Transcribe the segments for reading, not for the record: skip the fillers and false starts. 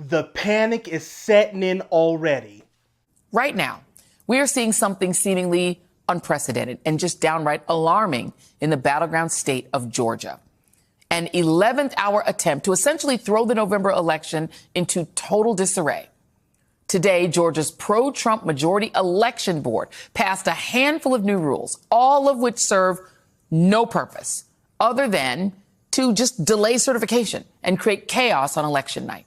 The panic is setting in already. Right now, we are seeing something seemingly unprecedented and just downright alarming in the battleground state of Georgia. An 11th hour attempt to essentially throw the November election into total disarray. Today, Georgia's pro-Trump majority election board passed a handful of new rules, all of which serve no purpose other than to just delay certification and create chaos on election night,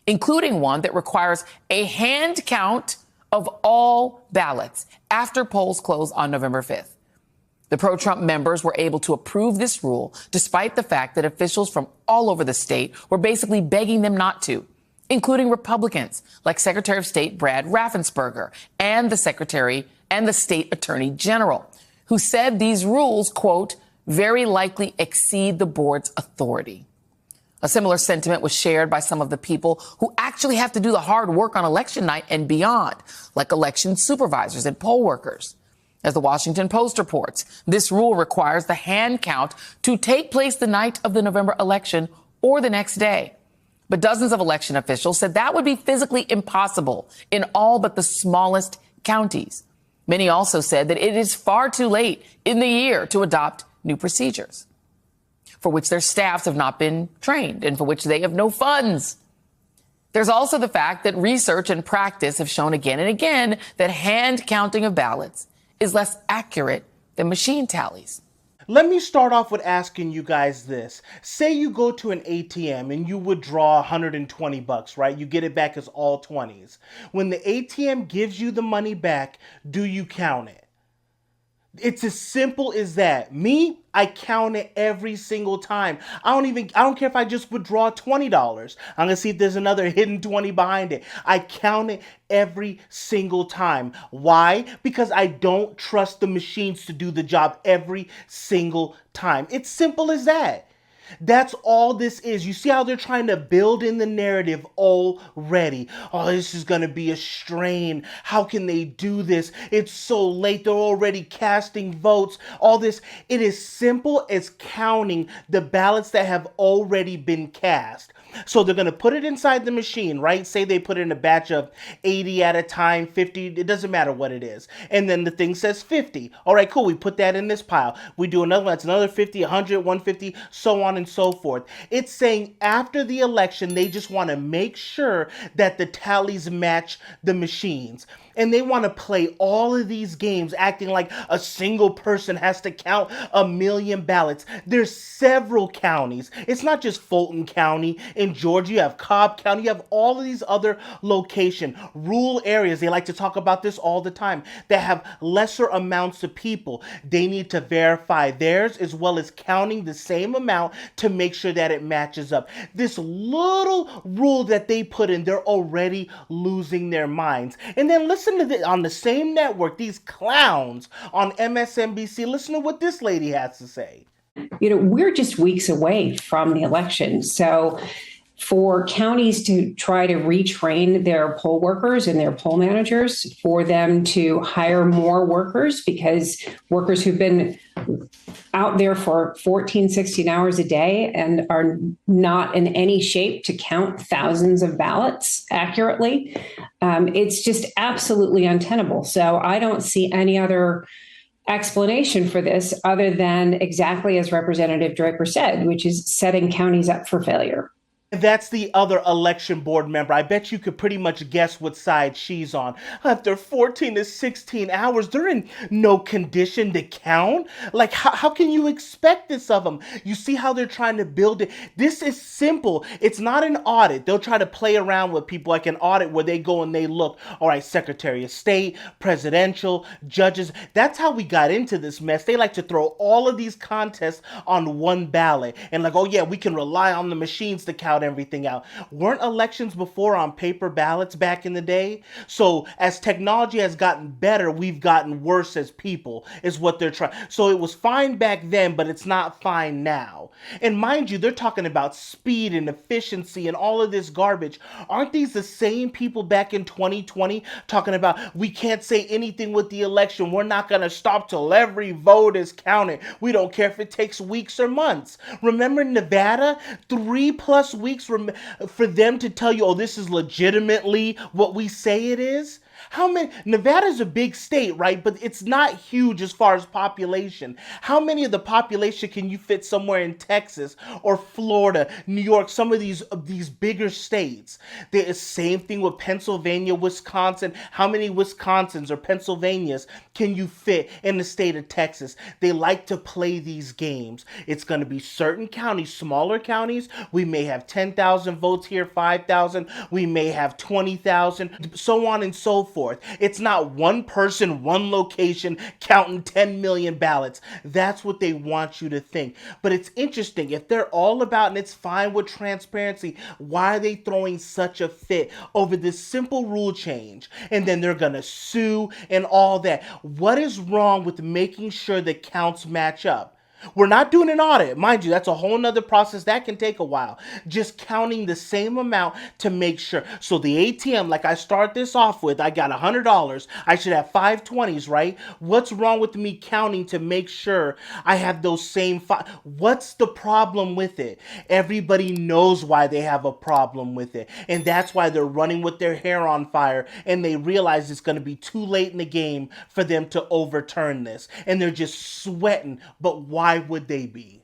including one that requires a hand count of all ballots after polls close on November 5th. The pro-Trump members were able to approve this rule despite the fact that officials from all over the state were basically begging them not to, including Republicans like Secretary of State Brad Raffensperger and the Secretary and the State Attorney General, who said these rules, quote, very likely exceed the board's authority. A similar sentiment was shared by some of the people who actually have to do the hard work on election night and beyond, like election supervisors and poll workers. As the Washington Post reports, this rule requires the hand count to take place the night of the November election or the next day. But dozens of election officials said that would be physically impossible in all but the smallest counties. Many also said that it is far too late in the year to adopt new procedures, for which their staffs have not been trained and for which they have no funds. There's also the fact that research and practice have shown again and again that hand counting of ballots is less accurate than machine tallies. Let me start off with asking you guys this. Say you go to an ATM and you withdraw $120, right? You get it back as all 20s. When the ATM gives you the money back, do you count it? It's as simple as that. Me, I count it every single time. I don't care if I just withdraw $20. I'm gonna see if there's another hidden 20 behind it. I count it every single time. Why? Because I don't trust the machines to do the job every single time. It's simple as that. That's all this is. You see how they're trying to build in the narrative already. Oh, this is going to be a strain. How can they do this? It's so late. They're already casting votes. All this. It is simple as counting the ballots that have already been cast. So they're going to put it inside the machine, right? Say they put in a batch of 80 at a time, 50. It doesn't matter what it is. And then the thing says 50. All right, cool. We put that in this pile. We do another one. That's another 50, 100, 150, so on and so forth. It's saying after the election, they just want to make sure that the tallies match the machines. And they want to play all of these games acting like a single person has to count 1 million ballots. There's several counties. It's not just Fulton County. In Georgia, you have Cobb County. You have all of these other locations, rural areas. They like to talk about this all the time. That have lesser amounts of people. They need to verify theirs as well as counting the same amount to make sure that it matches up. This little rule that they put in, they're already losing their minds. And then listen to this on the same network, these clowns on MSNBC. Listen to what this lady has to say. We're just weeks away from the election. So for counties to try to retrain their poll workers and their poll managers, for them to hire more workers, because workers who've been out there for 14, 16 hours a day and are not in any shape to count thousands of ballots accurately, it's just absolutely untenable. So I don't see any other explanation for this other than exactly as Representative Draper said, which is setting counties up for failure. That's the other election board member. I bet you could pretty much guess what side she's on. After 14 to 16 hours, they're in no condition to count. Like, how can you expect this of them? You see how they're trying to build it? This is simple. It's not an audit. They'll try to play around with people like an audit where they go and they look, all right, Secretary of State, presidential, judges. That's how we got into this mess. They like to throw all of these contests on one ballot and like, oh yeah, we can rely on the machines to count everything out. Weren't elections before on paper ballots back in the day? So as technology has gotten better, we've gotten worse as people, is what they're trying. So it was fine back then, but it's not fine now. And mind you, they're talking about speed and efficiency and all of this garbage. Aren't these the same people back in 2020 talking about we can't say anything with the election? We're not going to stop till every vote is counted. We don't care if it takes weeks or months. Remember Nevada? 3+ weeks weeks for them to tell you, oh, this is legitimately what we say it is? How many? Nevada's a big state, right? But it's not huge as far as population. How many of the population can you fit somewhere in Texas or Florida, New York, some of these bigger states? The same thing with Pennsylvania, Wisconsin. How many Wisconsins or Pennsylvanias can you fit in the state of Texas? They like to play these games. It's going to be certain counties, smaller counties. We may have 10,000 votes here, 5,000. We may have 20,000, so on and so forth. It's not one person, one location counting 10 million ballots. That's what they want you to think. But it's interesting. If they're all about, and it's fine with transparency, why are they throwing such a fit over this simple rule change? And then they're going to sue and all that. What is wrong with making sure the counts match up? We're not doing an audit. Mind you, that's a whole nother process that can take a while. Just counting the same amount to make sure. So the ATM, like I start this off with, I got $100. I should have 520s, right? What's wrong with me counting to make sure I have those same five? What's the problem with it? Everybody knows why they have a problem with it. And that's why they're running with their hair on fire. And they realize it's going to be too late in the game for them to overturn this. And they're just sweating. But why would they be?